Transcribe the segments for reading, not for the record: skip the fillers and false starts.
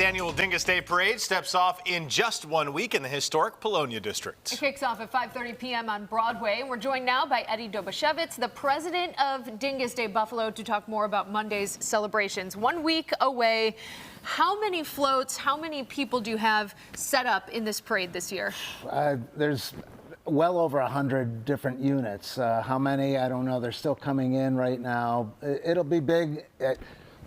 annual Dyngus Day Parade steps off in just 1 week in the historic Polonia district. It kicks off at 5:30 p.m. on Broadway. We're joined now by Eddie Dobashevitz, the president of Dyngus Day Buffalo, to talk more about Monday's celebrations. 1 week away. How many floats, how many people do you have set up in this parade this year? There's well over 100 different units. How many, I don't know. They're still coming in right now. It'll be big.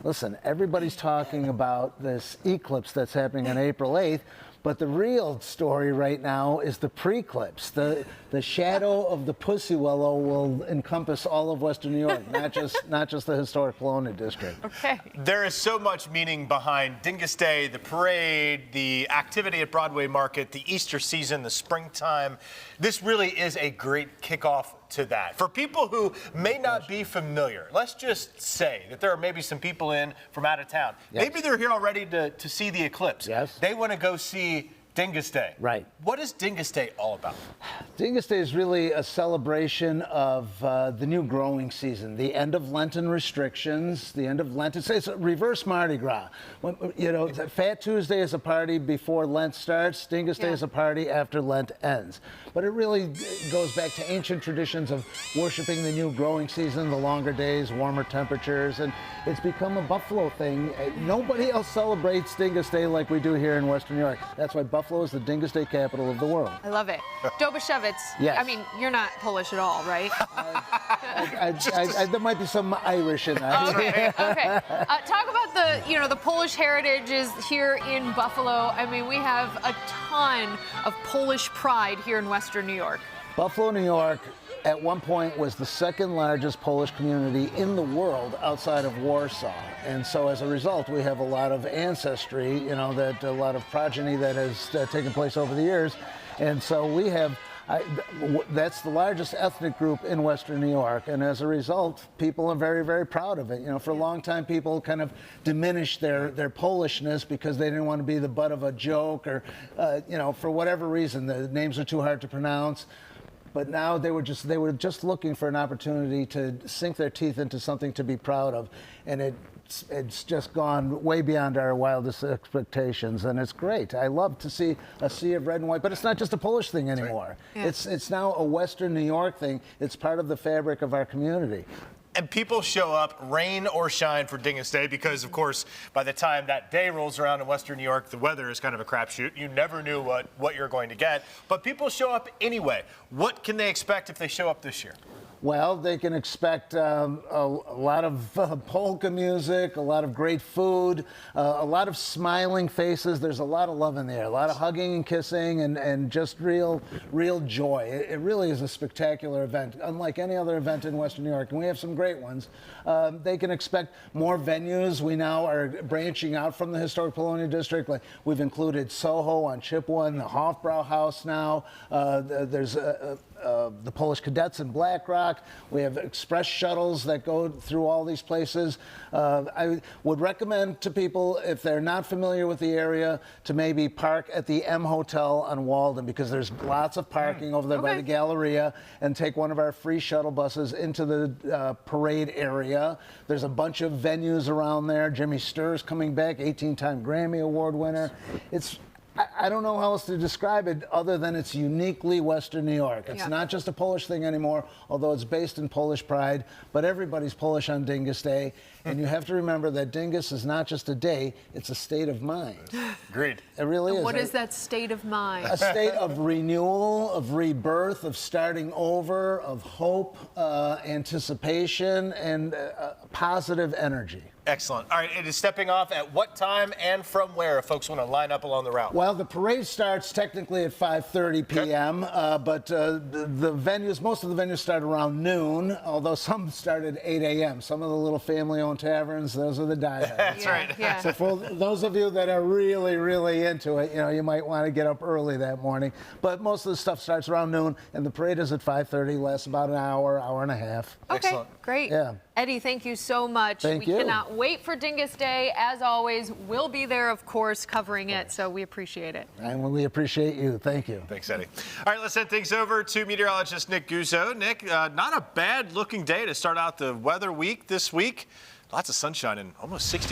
Listen, everybody's talking about this eclipse that's happening on April 8th, but the real story right now is the preclipse. The shadow of the Pussy Willow will encompass all of Western New York, not just the historic Polonia district. Okay. There is so much meaning behind Dyngus Day, the parade, the activity at Broadway Market, the Easter season, the springtime. This really is a great kickoff to that. For people who may not be familiar, let's just say that there are maybe some people in from out of town. Yes. Maybe they're here already to see the eclipse. Yes. They want to go see Dyngus Day. Right. What is Dyngus Day all about? Dyngus Day is really a celebration of the new growing season, the end of Lenten restrictions, the end of Lenten. It's a reverse Mardi Gras. You know, Fat Tuesday is a party before Lent starts. Dyngus Day is a party after Lent ends. But it really goes back to ancient traditions of worshiping the new growing season, the longer days, warmer temperatures, and it's become a Buffalo thing. Nobody else celebrates Dyngus Day like we do here in Western New York. That's why Buffalo is the Dyngus Day capital of the world. I love it. Dobashevitz, yes. I mean, you're not Polish at all, right? There might be some Irish in that. Okay. Okay. Talk about the Polish heritage is here in Buffalo. I mean, we have a ton of Polish pride here in Western New York. Buffalo, New York, at one point was the second largest Polish community in the world outside of Warsaw. And so as a result, we have a lot of ancestry, a lot of progeny that has taken place over the years. And so we have, that's the largest ethnic group in Western New York. And as a result, people are very, very proud of it. For a long time, people kind of diminished their Polishness because they didn't want to be the butt of a joke or, for whatever reason, the names are too hard to pronounce. But now they were just looking for an opportunity to sink their teeth into something to be proud of, and it's just gone way beyond our wildest expectations, and it's great. I love to see a sea of red and white, but it's not just a Polish thing anymore. Right. Yeah. It's now a Western New York thing. It's part of the fabric of our community. And people show up, rain or shine, for Dyngus Day because, of course, by the time that day rolls around in Western New York, the weather is kind of a crapshoot. You never knew what you're going to get. But people show up anyway. What can they expect if they show up this year? Well, they can expect a lot of polka music, a lot of great food, a lot of smiling faces. There's a lot of love in the air, a lot of hugging and kissing, and just real joy. It really is a spectacular event, unlike any other event in Western New York, and we have some great ones. They can expect more venues. We now are branching out from the historic Polonia district. Like we've included Soho on Chippewa, the Hofbrauhaus now. There's the Polish Cadets in Black Rock. We have express shuttles that go through all these places. I would recommend to people, if they're not familiar with the area, to maybe park at the M Hotel on Walden, because there's lots of parking over there by the Galleria, and take one of our free shuttle buses into the parade area. There's a bunch of venues around there. Jimmy Sturr's coming back, 18-time Grammy Award winner. I don't know how else to describe it other than it's uniquely Western New York. It's not just a Polish thing anymore, although it's based in Polish pride, but everybody's Polish on Dyngus Day. And you have to remember that Dyngus is not just a day, it's a state of mind. Agreed. It really is. What is that state of mind? A state of renewal, of rebirth, of starting over, of hope, anticipation, and positive energy. Excellent. All right, it is stepping off at what time and from where if folks want to line up along the route? Well, the parade starts technically at 5:30 p.m., but the venues, most of the venues start around noon, although some start at 8 a.m. Some of the little family-owned taverns, those are the diehards. That's right. Yeah. So for those of you that are really into it, you might want to get up early that morning. But most of the stuff starts around noon, and the parade is at 5:30, lasts about an hour and a half. Okay, Excellent. Great. Yeah. Eddie, thank you so much. Thank you. We cannot wait for Dyngus Day. As always, we'll be there, of course, covering it, so we appreciate it. And we appreciate you. Thank you. Thanks, Eddie. All right, let's send things over to meteorologist Nick Guzzo. Nick, not a bad-looking day to start out the weather week this week. Lots of sunshine and almost 60